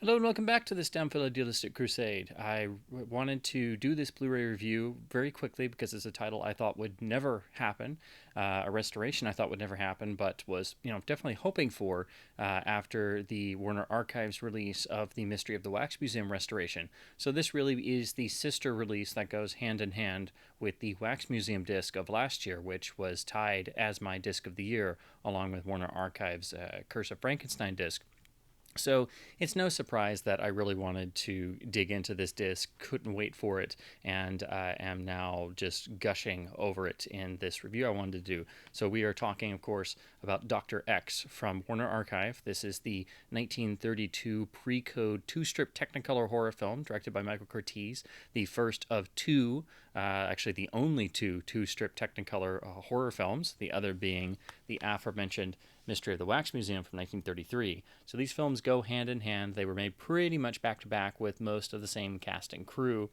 Hello and welcome back to this Downfield Idealistic Crusade. Wanted to do this Blu-ray review very quickly because it's a title I thought would never happen, a restoration I thought would never happen, but was definitely hoping for after the Warner Archives release of the Mystery of the Wax Museum restoration. So this really is the sister release that goes hand in hand with the Wax Museum disc of last year, which was tied as my disc of the year along with Warner Archives' Curse of Frankenstein disc. So it's no surprise that I really wanted to dig into this disc, couldn't wait for it, and am now just gushing over it in this review I wanted to do. So we are talking, of course, about Dr. X from Warner Archive. This is the 1932 PreCode two-strip Technicolor horror film directed by Michael Curtiz, the first of two, actually the only two-strip Technicolor horror films, the other being the aforementioned Mystery of the Wax Museum from 1933. So these films go hand in hand. They were made pretty much back to back with most of the same cast and crew.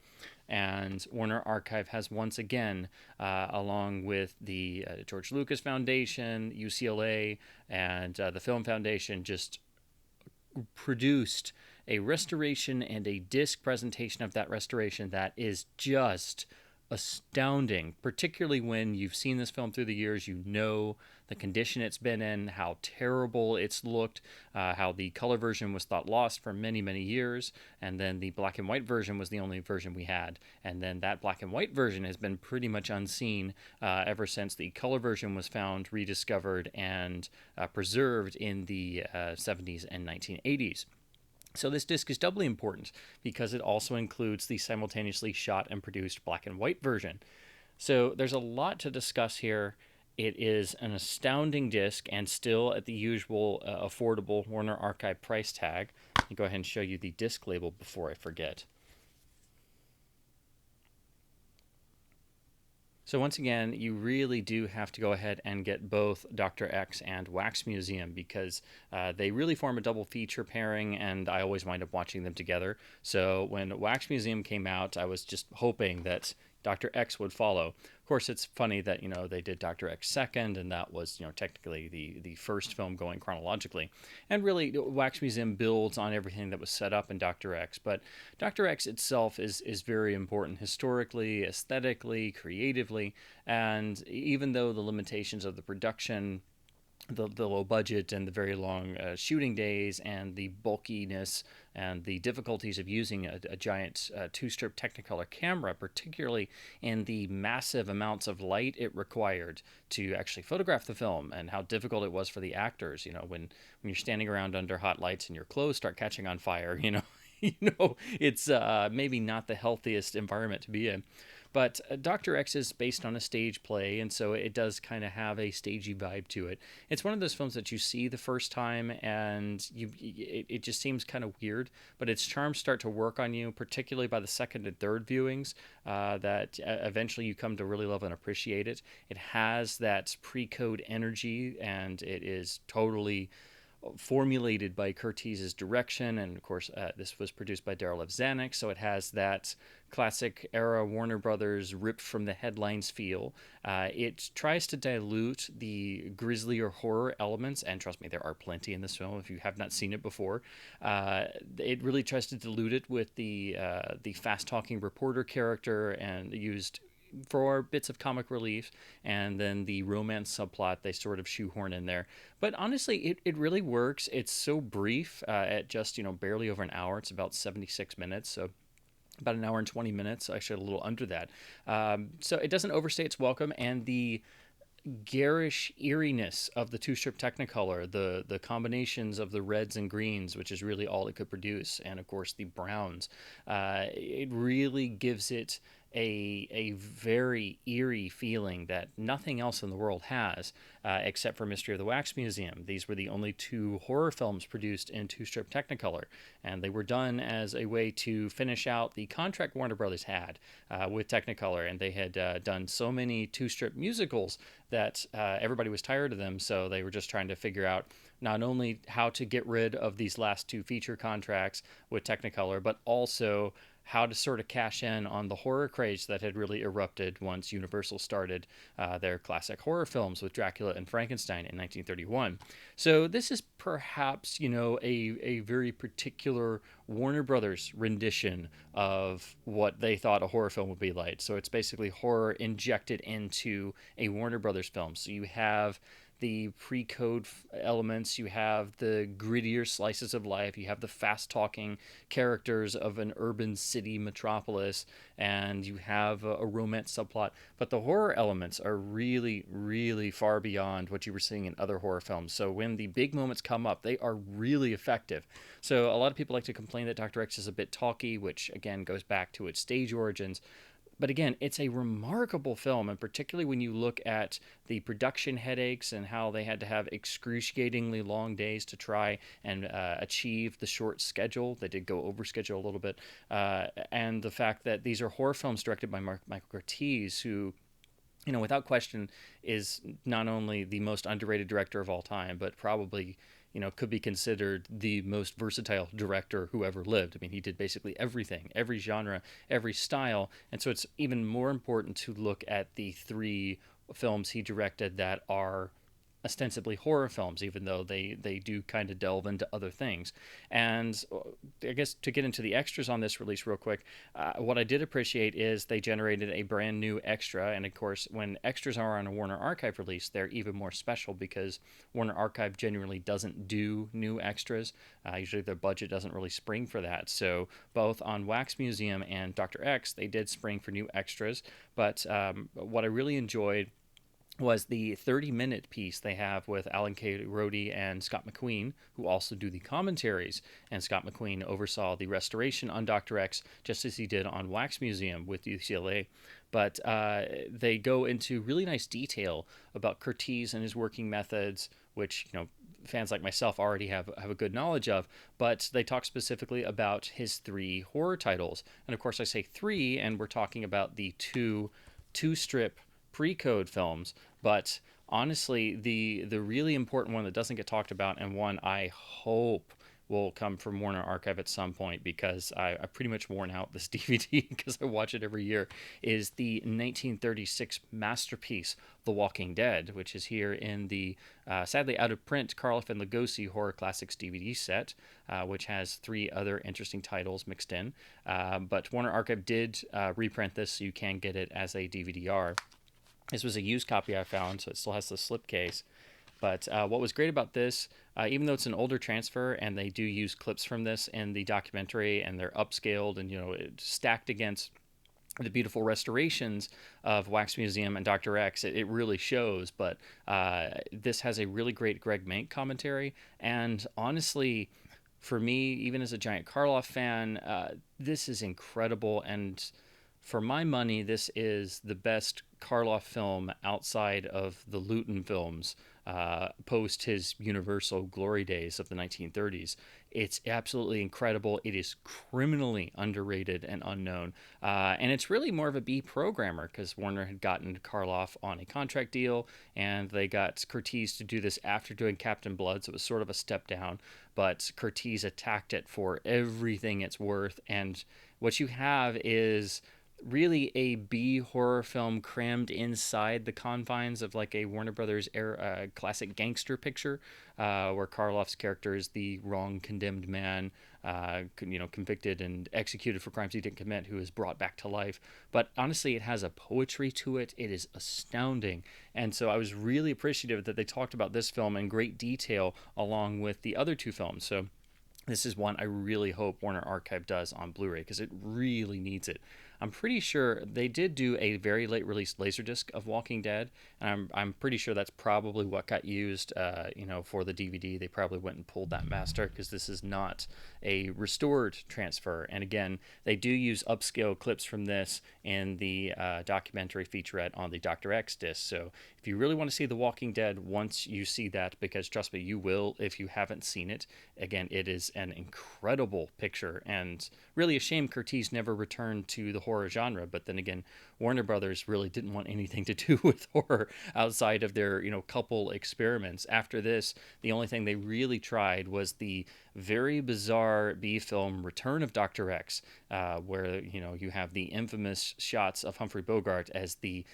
And Warner Archive has once again, along with the George Lucas Foundation, UCLA, and the Film Foundation, just produced a restoration and a disc presentation of that restoration that is just astounding, particularly when you've seen this film through the years. You know the condition it's been in, how terrible it's looked, how the color version was thought lost for many, many years, and then the black and white version was the only version we had. And then that black and white version has been pretty much unseen ever since the color version was found, rediscovered, and preserved in the 70s and 1980s. So this disc is doubly important because it also includes the simultaneously shot and produced black and white version. So there's a lot to discuss here. It is an astounding disc and still at the usual affordable Warner Archive price tag. Let me go ahead and show you the disc label before I forget. So once again, you really do have to go ahead and get both Dr. X and Wax Museum because they really form a double feature pairing, and I always wind up watching them together. So when Wax Museum came out, I was just hoping that Dr. X would follow. Of course, it's funny that they did Dr. X second, and that was technically the first film going chronologically. And really, Wax Museum builds on everything that was set up in Dr. X. But Dr. X itself is very important historically, aesthetically, creatively, and even though the limitations of the production, the low budget and the very long shooting days and the bulkiness and the difficulties of using a giant two-strip Technicolor camera, particularly in the massive amounts of light it required to actually photograph the film, and how difficult it was for the actors. When you're standing around under hot lights and your clothes start catching on fire, it's maybe not the healthiest environment to be in. But Dr. X is based on a stage play, and so it does kind of have a stagey vibe to it. It's one of those films that you see the first time, and it just seems kind of weird, but its charms start to work on you, particularly by the second and third viewings, that eventually you come to really love and appreciate it. It has that pre-code energy, and it is totally formulated by Curtiz's direction, and of course, this was produced by Darryl F. Zanuck, so it has that classic era Warner Brothers ripped from the headlines feel. It tries to dilute the grislier horror elements, and trust me, there are plenty in this film if you have not seen it before. It really tries to dilute it with the fast talking reporter character, and used for bits of comic relief, and then the romance subplot they sort of shoehorn in there. But honestly, it really works. It's so brief, at just barely over an hour. It's about 76 minutes, so about an hour and 20 minutes, actually a little under that. So it doesn't overstay its welcome, and the garish eeriness of the two-strip Technicolor, the combinations of the reds and greens, which is really all it could produce, and of course the browns, it really gives it a very eerie feeling that nothing else in the world has, except for Mystery of the Wax Museum. These were the only two horror films produced in two-strip Technicolor, and they were done as a way to finish out the contract Warner Brothers had with Technicolor, and they had done so many two-strip musicals that everybody was tired of them, so they were just trying to figure out not only how to get rid of these last two feature contracts with Technicolor, but also how to sort of cash in on the horror craze that had really erupted once Universal started their classic horror films with Dracula and Frankenstein in 1931. So this is perhaps, a very particular Warner Brothers rendition of what they thought a horror film would be like. So it's basically horror injected into a Warner Brothers film. So you have the pre-code elements, you have the grittier slices of life, you have the fast-talking characters of an urban city metropolis, and you have a romance subplot. But the horror elements are really, really far beyond what you were seeing in other horror films. So when the big moments come up, they are really effective. So a lot of people like to complain that Dr. X is a bit talky, which again goes back to its stage origins. But again, it's a remarkable film, and particularly when you look at the production headaches and how they had to have excruciatingly long days to try and achieve the short schedule. They did go over schedule a little bit. And the fact that these are horror films directed by Michael Curtiz, who, without question, is not only the most underrated director of all time, but probably, could be considered the most versatile director who ever lived. I mean, he did basically everything, every genre, every style. And so it's even more important to look at the three films he directed that are ostensibly horror films, even though they do kind of delve into other things. And I guess to get into the extras on this release real quick, what I did appreciate is they generated a brand new extra. And of course, when extras are on a Warner Archive release, they're even more special because Warner Archive genuinely doesn't do new extras. Usually their budget doesn't really spring for that. So both on Wax Museum and Dr. X, they did spring for new extras. But what I really enjoyed was the 30-minute piece they have with Alan K. Rhodey and Scott McQueen, who also do the commentaries. And Scott McQueen oversaw the restoration on Dr. X, just as he did on Wax Museum with UCLA. But they go into really nice detail about Curtiz and his working methods, which, fans like myself already have a good knowledge of. But they talk specifically about his three horror titles. And of course, I say three, and we're talking about the two strip PreCode films, but honestly, the really important one that doesn't get talked about, and one I hope will come from Warner Archive at some point, because I pretty much worn out this DVD because I watch it every year, is the 1936 masterpiece, The Walking Dead, which is here in the sadly out of print Karloff and Lugosi Horror Classics DVD set, which has three other interesting titles mixed in. But Warner Archive did reprint this, so you can get it as a DVD-R. This was a used copy I found, so it still has the slipcase. But what was great about this, even though it's an older transfer and they do use clips from this in the documentary and they're upscaled and, stacked against the beautiful restorations of Wax Museum and Dr. X, it really shows. But this has a really great Greg Mank commentary. And honestly, for me, even as a giant Karloff fan, this is incredible. And for my money, this is the best Karloff film outside of the Luton films post his Universal glory days of the 1930s. It's absolutely incredible. It is criminally underrated and unknown. And it's really more of a B programmer, because Warner had gotten Karloff on a contract deal, and they got Curtiz to do this after doing Captain Blood, so it was sort of a step down. But Curtiz attacked it for everything it's worth. And what you have is really a B horror film crammed inside the confines of like a Warner Brothers era, classic gangster picture, where Karloff's character is the wrong condemned man, convicted and executed for crimes he didn't commit, who is brought back to life. But honestly, it has a poetry to it. It is astounding. And so I was really appreciative that they talked about this film in great detail along with the other two films. So this is one I really hope Warner Archive does on Blu-ray, because it really needs it. I'm pretty sure they did do a very late release Laserdisc of Walking Dead, and I'm pretty sure that's probably what got used, for the DVD. They probably went and pulled that master, because this is not a restored transfer. And again, they do use upscale clips from this in the documentary featurette on the Dr. X disc. So if you really want to see The Walking Dead, once you see that, because trust me, you will if you haven't seen it. Again, it is an incredible picture, and really a shame Curtiz never returned to the horror genre. But then again, Warner Brothers really didn't want anything to do with horror outside of their couple experiments. After this, the only thing they really tried was the very bizarre B film Return of Dr. X, where you have the infamous shots of Humphrey Bogart as the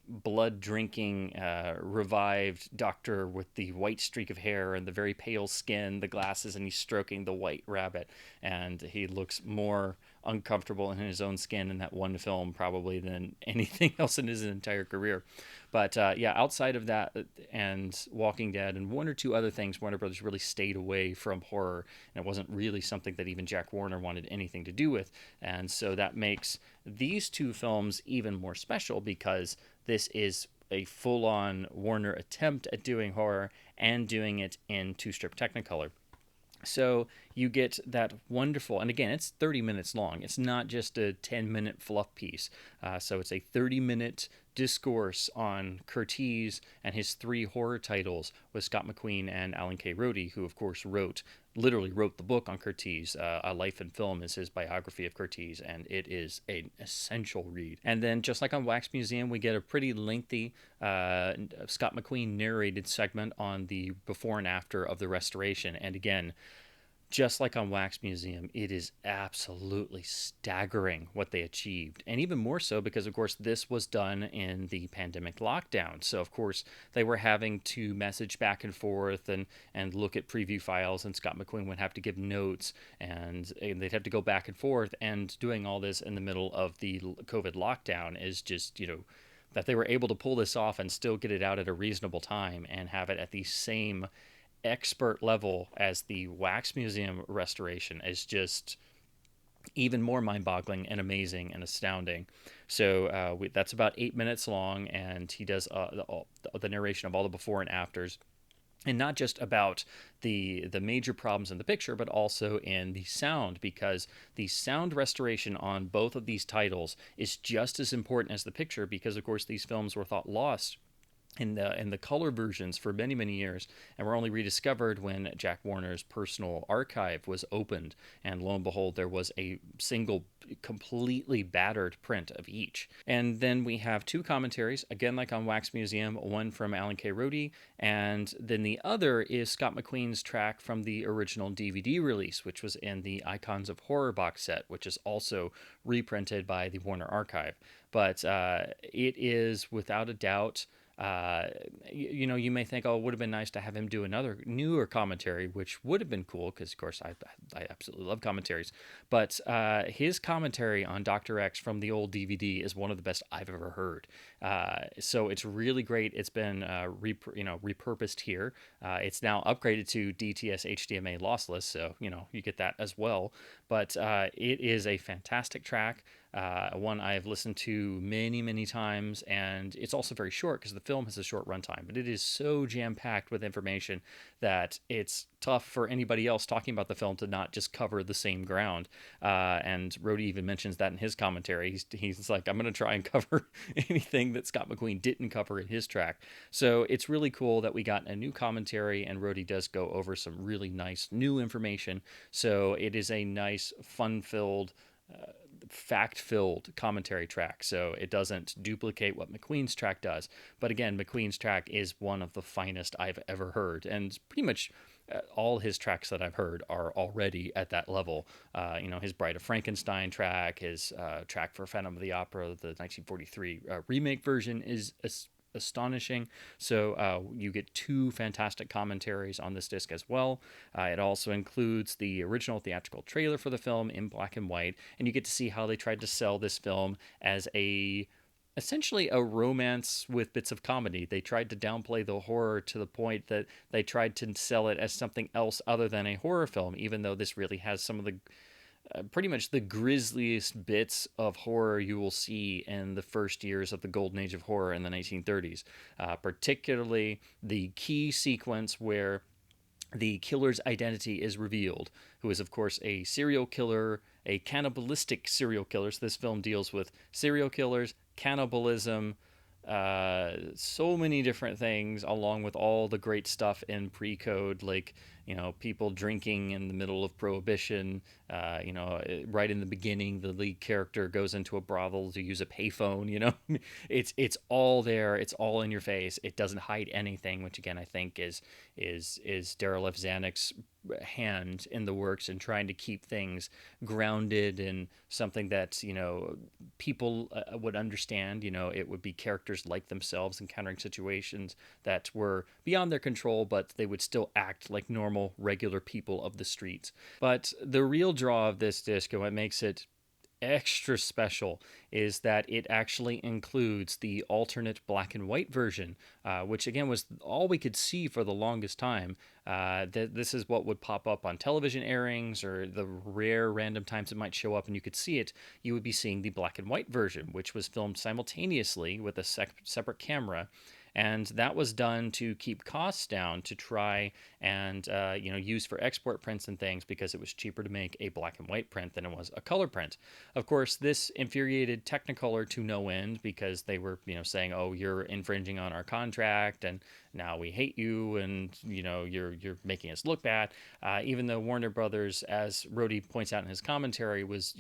blood drinking revived doctor with the white streak of hair and the very pale skin, the glasses, and he's stroking the white rabbit, and he looks more uncomfortable in his own skin in that one film probably than anything else in his entire career. But yeah, outside of that and Walking Dead and one or two other things, Warner Brothers really stayed away from horror, and it wasn't really something that even Jack Warner wanted anything to do with. And so that makes these two films even more special because this is a full-on Warner attempt at doing horror and doing it in two-strip Technicolor. So you get that wonderful, and again, it's 30 minutes long. It's not just a 10-minute fluff piece. So it's a 30-minute discourse on Curtiz and his three horror titles with Scott McQueen and Alan K. Rode, who of course literally wrote the book on Curtiz. A Life in Film is his biography of Curtiz, and it is an essential read. And then, just like on Wax Museum, we get a pretty lengthy Scott McQueen narrated segment on the before and after of the restoration. And again, just like on Wax Museum, it is absolutely staggering what they achieved. And even more so because, of course, this was done in the pandemic lockdown. So, of course, they were having to message back and forth and look at preview files, and Scott McQueen would have to give notes, and they'd have to go back and forth. And doing all this in the middle of the COVID lockdown is just, that they were able to pull this off and still get it out at a reasonable time and have it at the same expert level as the Wax Museum restoration is just even more mind-boggling and amazing and astounding. So that's about 8 minutes long, and he does the narration of all the before and afters, and not just about the major problems in the picture, but also in the sound, because the sound restoration on both of these titles is just as important as the picture, because of course these films were thought lost in the color versions for many, many years, and were only rediscovered when Jack Warner's personal archive was opened, and lo and behold, there was a single completely battered print of each. And then we have two commentaries, again like on Wax Museum, one from Alan K. Rode, and then the other is Scott McQueen's track from the original DVD release, which was in the Icons of Horror box set, which is also reprinted by the Warner Archive. But it is without a doubt, you may think, oh, it would have been nice to have him do another newer commentary, which would have been cool because, of course, I absolutely love commentaries. But his commentary on Dr. X from the old DVD is one of the best I've ever heard. So it's really great. It's been repurposed here. It's now upgraded to DTS HDMA lossless, so you get that as well. But it is a fantastic track. One I have listened to many, many times, and it's also very short because the film has a short runtime, but it is so jam-packed with information that it's tough for anybody else talking about the film to not just cover the same ground. And Rode even mentions that in his commentary. He's like, I'm going to try and cover anything that Scott McQueen didn't cover in his track. So it's really cool that we got a new commentary, and Rode does go over some really nice new information. So it is a nice, fun-filled, fact-filled commentary track, so it doesn't duplicate what McQueen's track does. But again, McQueen's track is one of the finest I've ever heard, and pretty much all his tracks that I've heard are already at that level. His Bride of Frankenstein track, his track for Phantom of the Opera, the 1943 remake version is astonishing. So you get two fantastic commentaries on this disc as well. It also includes the original theatrical trailer for the film in black and white, and you get to see how they tried to sell this film as essentially a romance with bits of comedy. They tried to downplay the horror to the point that they tried to sell it as something else other than a horror film, even though this really has some of the pretty much the grisliest bits of horror you will see in the first years of the golden age of horror in the 1930s, particularly the key sequence where the killer's identity is revealed, who is, of course, a serial killer, a cannibalistic serial killer. So this film deals with serial killers, cannibalism, so many different things, along with all the great stuff in PreCode, like people drinking in the middle of Prohibition. Right in the beginning, the lead character goes into a brothel to use a payphone. It's all there. It's all in your face. It doesn't hide anything, which again I think is Darryl F. Zanuck's hand in the works in trying to keep things grounded in something that people would understand. It would be characters like themselves encountering situations that were beyond their control, but they would still act like normal, regular people of the streets. But the real draw of this disc and what makes it extra special is that it actually includes the alternate black and white version, which again was all we could see for the longest time. This is what would pop up on television airings or the rare random times it might show up and you could see it. You would be seeing the black and white version, which was filmed simultaneously with a separate camera. And that was done to keep costs down, to try and use for export prints and things, because it was cheaper to make a black and white print than it was a color print. Of course, this infuriated Technicolor to no end, because they were saying, "Oh, you're infringing on our contract, and now we hate you, and you're making us look bad." Even though Warner Brothers, as Rhodey points out in his commentary, was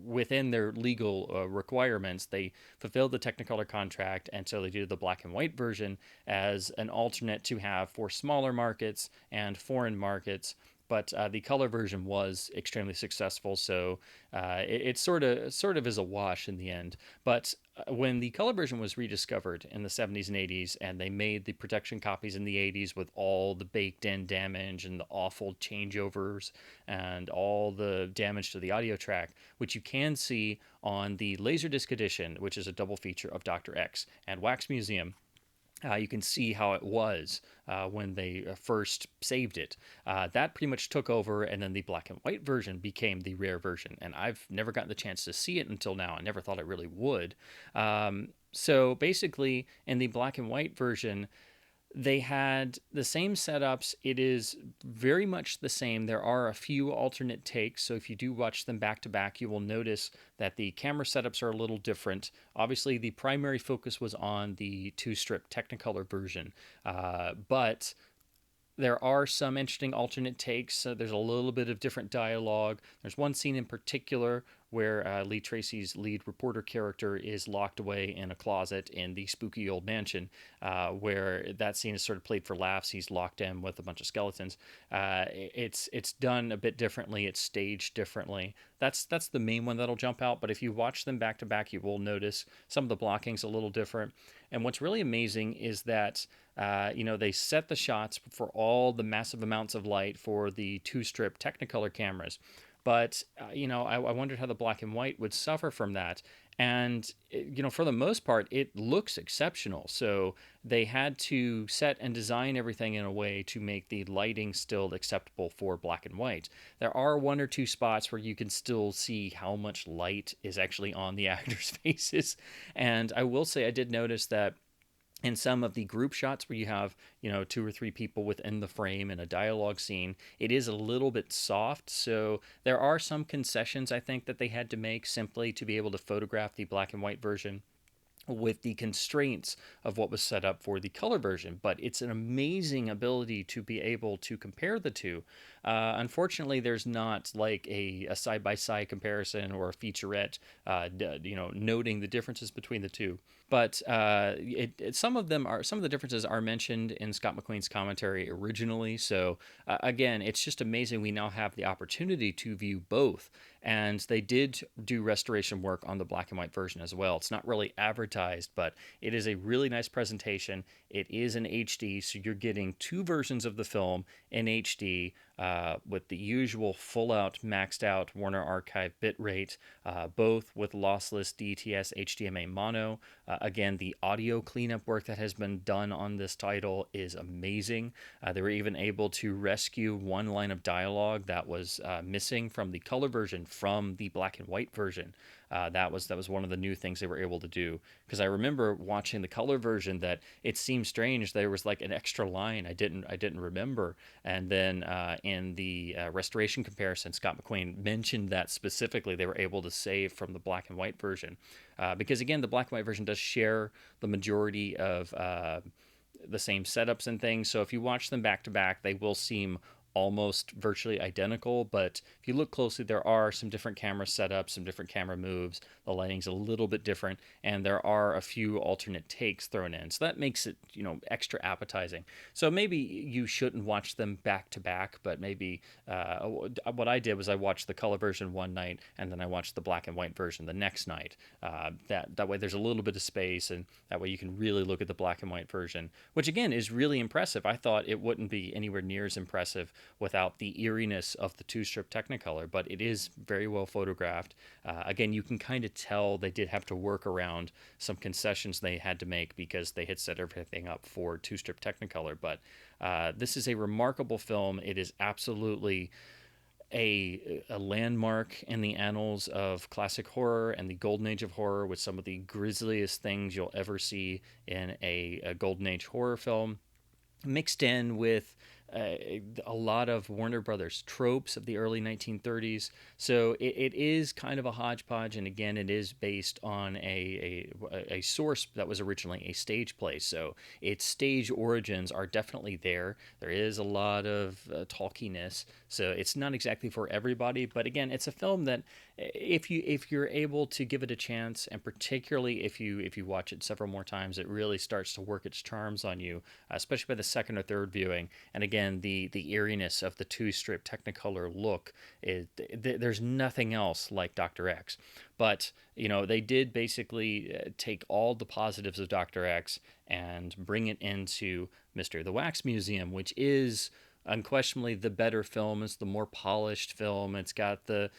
within their legal requirements, they fulfilled the Technicolor contract, and so they did the black and white version as an alternate to have for smaller markets and foreign markets. But the color version was extremely successful, so it sort of is a wash in the end. But when the color version was rediscovered in the 70s and 80s, and they made the production copies in the 80s with all the baked-in damage and the awful changeovers and all the damage to the audio track, which you can see on the Laserdisc edition, which is a double feature of Dr. X and Wax Museum. You can see how it was when they first saved it. That pretty much took over, and then the black and white version became the rare version. And I've never gotten the chance to see it until now. I never thought I really would. So basically, in the black and white version, they had the same setups. It is very much the same. There are a few alternate takes, so if you do watch them back to back, you will notice that the camera setups are a little different. Obviously, the primary focus was on the Two Strip Technicolor version, but there are some interesting alternate takes. There's a little bit of different dialogue. There's one scene in particular where Lee Tracy's lead reporter character is locked away in a closet in the spooky old mansion, where that scene is sort of played for laughs. He's locked in with a bunch of skeletons. It's done a bit differently. It's staged differently. That's the main one that'll jump out. But if you watch them back to back, you will notice some of the blocking's a little different. And what's really amazing is that they set the shots for all the massive amounts of light for the two-strip Technicolor cameras. But, I wondered how the black and white would suffer from that. And, for the most part, it looks exceptional. So they had to set and design everything in a way to make the lighting still acceptable for black and white. There are one or two spots where you can still see how much light is actually on the actors' faces. And I will say I did notice that in some of the group shots where you have, two or three people within the frame in a dialogue scene, it is a little bit soft. So there are some concessions, I think, that they had to make simply to be able to photograph the black and white version with the constraints of what was set up for the color version. But it's an amazing ability to be able to compare the two. Unfortunately, there's not like a side-by-side comparison or a featurette, noting the differences between the two. But some of the differences are mentioned in Scott McQueen's commentary originally. So again, it's just amazing we now have the opportunity to view both. And they did do restoration work on the black and white version as well. It's not really advertised, but it is a really nice presentation. It is in HD, so you're getting two versions of the film in HD with the usual full-out, maxed-out Warner Archive bitrate, both with lossless DTS HDMA mono. Again, the audio cleanup work that has been done on this title is amazing. They were even able to rescue one line of dialogue that was missing from the color version from the black and white version. That was one of the new things they were able to do, because I remember watching the color version that it seemed strange there was like an extra line I didn't remember, and then in the restoration comparison, Scott McQueen mentioned that specifically they were able to save from the black and white version, because again the black and white version does share the majority of the same setups and things, so if you watch them back to back, they will seem almost virtually identical, but if you look closely, there are some different camera setups, some different camera moves. The lighting's a little bit different, and there are a few alternate takes thrown in. So that makes it, extra appetizing. So maybe you shouldn't watch them back to back, but maybe what I did was I watched the color version one night, and then I watched the black and white version the next night. That way there's a little bit of space, and that way you can really look at the black and white version, which again is really impressive. I thought it wouldn't be anywhere near as impressive without the eeriness of the two strip Technicolor, but it is very well photographed. Again, you can kind of tell they did have to work around some concessions they had to make because they had set everything up for two strip Technicolor. But this is a remarkable film. It is absolutely a landmark in the annals of classic horror and the golden age of horror, with some of the grisliest things you'll ever see in a golden age horror film, mixed in with a lot of Warner Brothers tropes of the early 1930s. So it is kind of a hodgepodge, and again, it is based on a source that was originally a stage play. So its stage origins are definitely there. There is a lot of talkiness, so it's not exactly for everybody. But again, it's a film that if you're able to give it a chance, and particularly if you watch it several more times, it really starts to work its charms on you, especially by the second or third viewing. And again, the eeriness of the two strip Technicolor look there's nothing else like Dr. X. But they did basically take all the positives of Dr. X and bring it into Mystery of the Wax Museum, which is unquestionably the better film. It's the more polished film. It's got the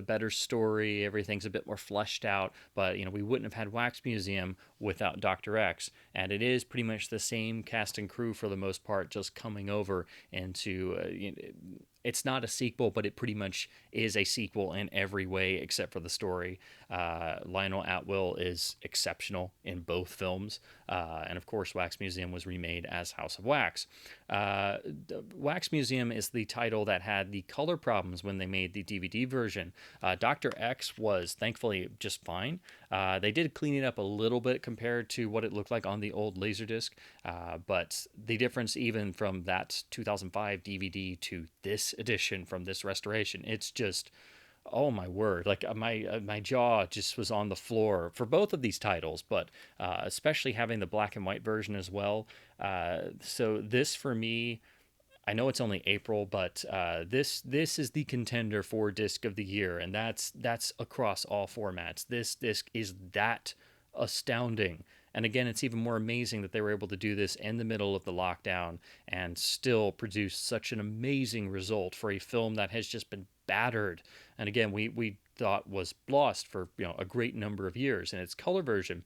better story. Everything's a bit more fleshed out. But we wouldn't have had Wax Museum without Dr. X, and it is pretty much the same cast and crew for the most part, just coming over into. It's not a sequel, but it pretty much is a sequel in every way except for the story. Lionel Atwill is exceptional in both films, and of course, Wax Museum was remade as House of Wax. Wax Museum is the title that had the color problems when they made the DVD version. Dr. X was thankfully just fine. They did clean it up a little bit compared to what it looked like on the old Laserdisc, but the difference even from that 2005 DVD to this edition from this restoration, it's just, oh my word, like my jaw just was on the floor for both of these titles, but especially having the black and white version as well. So this for me, I know it's only April, but this is the contender for disc of the year, and that's across all formats. This disc is that astounding. And again, it's even more amazing that they were able to do this in the middle of the lockdown and still produce such an amazing result for a film that has just been battered. And again, we thought was lost for a great number of years in its color version.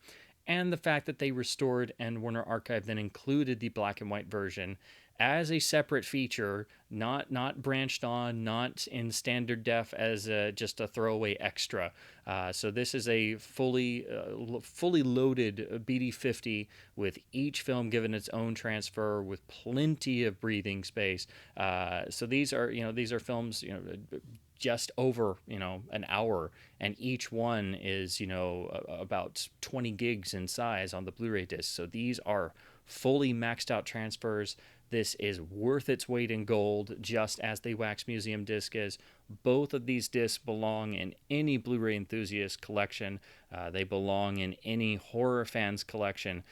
And the fact that they restored and Warner Archive then included the black and white version as a separate feature, not branched on, not in standard def as just a throwaway extra. So this is a fully loaded BD50 with each film given its own transfer with plenty of breathing space. So these are films just over an hour, and each one is about 20 gigs in size on the Blu-ray disc. So these are fully maxed out transfers. This is worth its weight in gold, just as the Wax Museum disc is. Both of these discs belong in any Blu-ray enthusiast collection. They belong in any horror fans collection.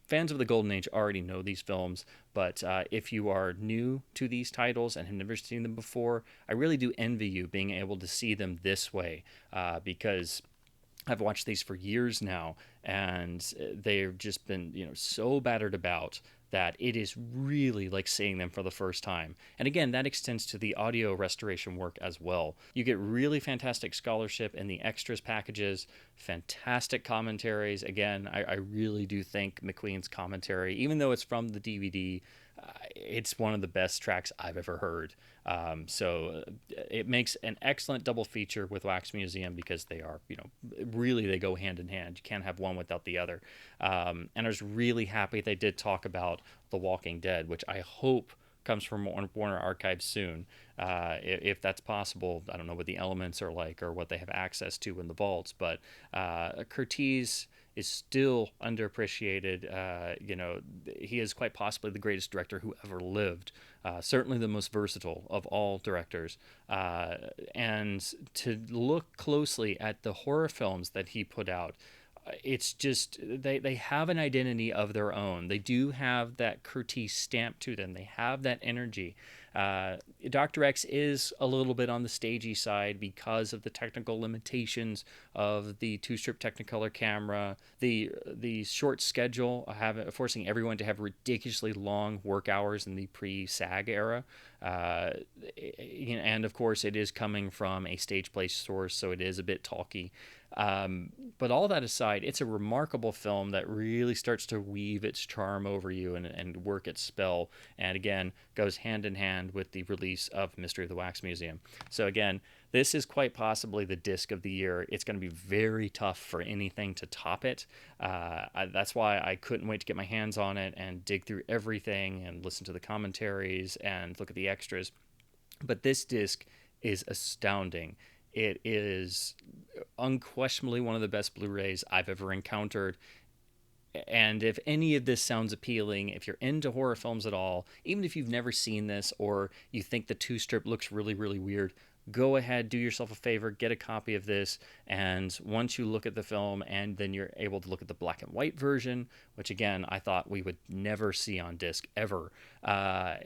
Fans of the Golden Age already know these films, but if you are new to these titles and have never seen them before, I really do envy you being able to see them this way, because I've watched these for years now, and they've just been, so battered about that it is really like seeing them for the first time. And again, that extends to the audio restoration work as well. You get really fantastic scholarship in the extras packages, fantastic commentaries. Again, I really do think McQueen's commentary, even though it's from the DVD, it's one of the best tracks I've ever heard. So it makes an excellent double feature with Wax Museum because they are, really they go hand in hand. You can't have one without the other. And I was really happy they did talk about The Walking Dead, which I hope comes from Warner Archive soon. If that's possible. I don't know what the elements are like or what they have access to in the vaults, but Curtiz is still underappreciated. He is quite possibly the greatest director who ever lived. Certainly the most versatile of all directors. And to look closely at the horror films that he put out, it's just they have an identity of their own. They do have that Curtis stamp to them. They have that energy. Dr. X is a little bit on the stagey side because of the technical limitations of the two-strip Technicolor camera, the short schedule, forcing everyone to have ridiculously long work hours in the pre-SAG era, and of course it is coming from a stage play source, so it is a bit talky. But all that aside, it's a remarkable film that really starts to weave its charm over you and work its spell. And again, goes hand in hand with the release of Mystery of the Wax Museum. So again, this is quite possibly the disc of the year. It's going to be very tough for anything to top it. That's why I couldn't wait to get my hands on it and dig through everything and listen to the commentaries and look at the extras. But this disc is astounding. It is unquestionably one of the best Blu-rays I've ever encountered. And if any of this sounds appealing, if you're into horror films at all, even if you've never seen this or you think the two-strip looks really, really weird, go ahead, do yourself a favor, get a copy of this. And once you look at the film and then you're able to look at the black and white version, which again, I thought we would never see on disc ever,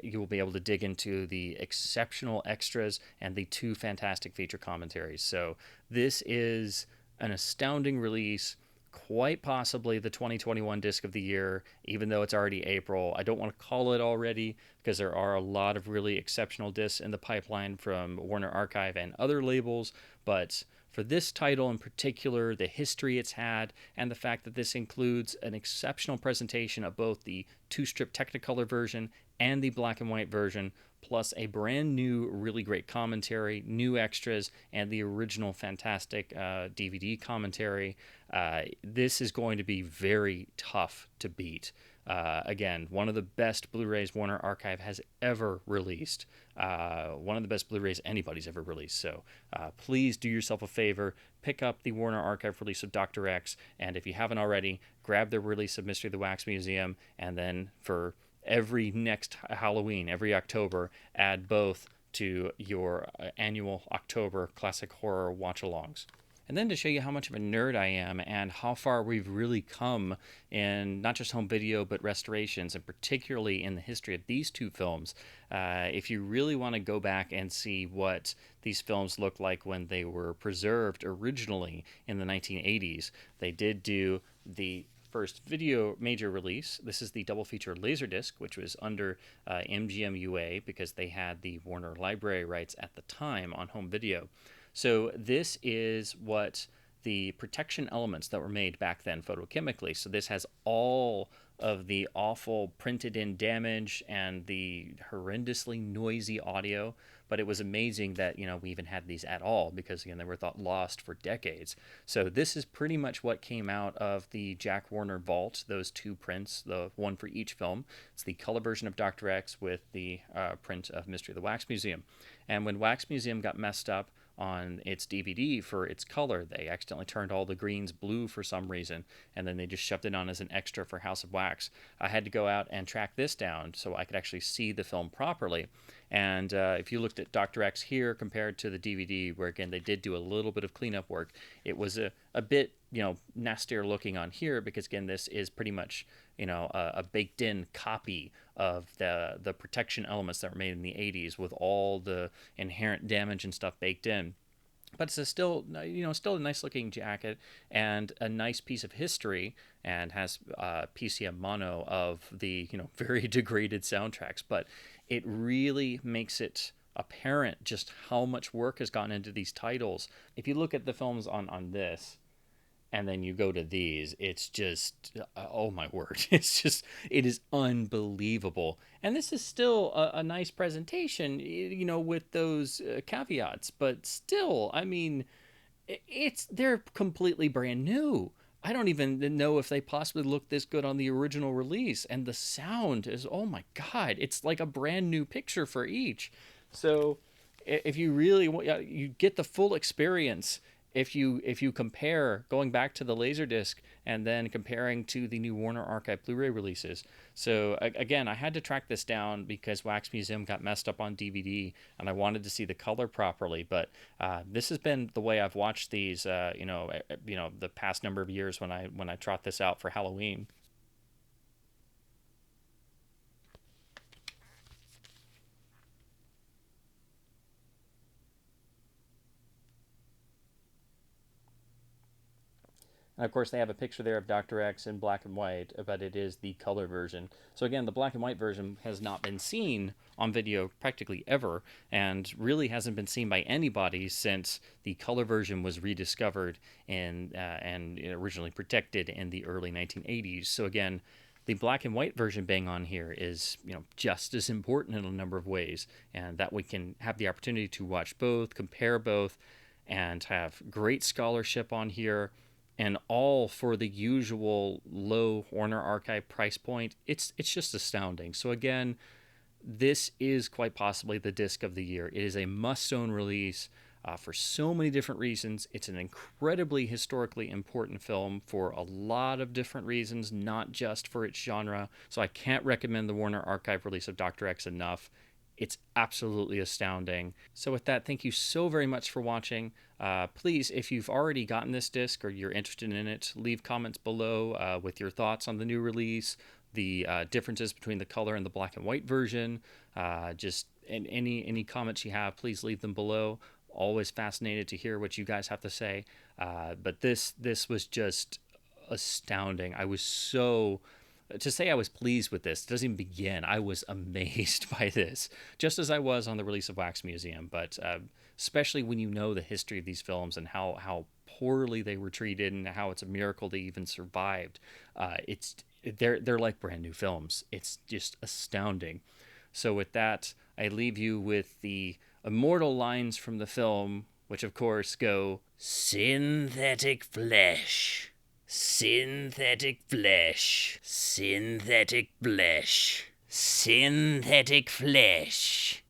you will be able to dig into the exceptional extras and the two fantastic feature commentaries. So this is an astounding release. Quite possibly the 2021 disc of the year, even though it's already April. I don't want to call it already because there are a lot of really exceptional discs in the pipeline from Warner Archive and other labels, but for this title in particular, the history it's had, and the fact that this includes an exceptional presentation of both the two-strip Technicolor version and the black and white version, plus a brand new, really great commentary, new extras, and the original fantastic DVD commentary. This is going to be very tough to beat. Again, one of the best Blu-rays Warner Archive has ever released. One of the best Blu-rays anybody's ever released. So please do yourself a favor, pick up the Warner Archive release of Dr. X, and if you haven't already, grab the release of Mystery of the Wax Museum, and then for every next Halloween, every October, add both to your annual October classic horror watch-alongs. And then to show you how much of a nerd I am and how far we've really come in not just home video, but restorations, and particularly in the history of these two films. If you really want to go back and see what these films looked like when they were preserved originally in the 1980s, they did do the first video major release. This is the double feature Laserdisc, which was under MGM UA because they had the Warner Library rights at the time on home video. So this is what the protection elements that were made back then photochemically. So this has all of the awful printed in damage and the horrendously noisy audio, but it was amazing that, we even had these at all because, again, they were thought lost for decades. So this is pretty much what came out of the Jack Warner vault, those two prints, the one for each film. It's the color version of Dr. X with the print of Mystery of the Wax Museum. And when Wax Museum got messed up on its DVD for its color, they accidentally turned all the greens blue for some reason, and then they just shoved it on as an extra for House of Wax. I had to go out and track this down so I could actually see the film properly. And if you looked at Dr. X here compared to the DVD, where again they did do a little bit of cleanup work, it was a bit nastier looking on here because again this is pretty much a baked in copy of the protection elements that were made in the 80s with all the inherent damage and stuff baked in. But it's still a nice looking jacket and a nice piece of history, and has PCM mono of the very degraded soundtracks. But it really makes it apparent just how much work has gone into these titles. If you look at the films on this, and then you go to these, it's just, oh my word, it is unbelievable. And this is still a nice presentation, with those caveats, but still, I mean, they're completely brand new. I don't even know if they possibly look this good on the original release, and the sound is, oh my God, it's like a brand new picture for each. So if you really want, you get the full experience. if you compare going back to the Laserdisc and then comparing to the new Warner Archive Blu-ray releases. So again, I had to track this down because Wax Museum got messed up on DVD, and I wanted to see the color properly. But this has been the way I've watched these, the past number of years when I trot this out for Halloween. And of course, they have a picture there of Dr. X in black and white, but it is the color version. So again, the black and white version has not been seen on video practically ever, and really hasn't been seen by anybody since the color version was rediscovered and originally protected in the early 1980s. So again, the black and white version being on here is just as important in a number of ways, and that we can have the opportunity to watch both, compare both, and have great scholarship on here, and all for the usual low Warner Archive price point. It's just astounding. So again, this is quite possibly the disc of the year. It is a must-own release for so many different reasons. It's an incredibly historically important film for a lot of different reasons, not just for its genre. So I can't recommend the Warner Archive release of Dr. X enough. It's absolutely astounding. So with that, thank you so very much for watching. Please, if you've already gotten this disc or you're interested in it, leave comments below with your thoughts on the new release, the differences between the color and the black and white version. Just any comments you have, please leave them below. Always fascinated to hear what you guys have to say. But this was just astounding. I was so... To say I was pleased with this doesn't even begin. I was amazed by this, just as I was on the release of Wax Museum. But especially when you know the history of these films and how poorly they were treated and how it's a miracle they even survived. They're like brand new films. It's just astounding. So with that, I leave you with the immortal lines from the film, which of course go, "Synthetic flesh. Synthetic flesh. Synthetic flesh. Synthetic flesh."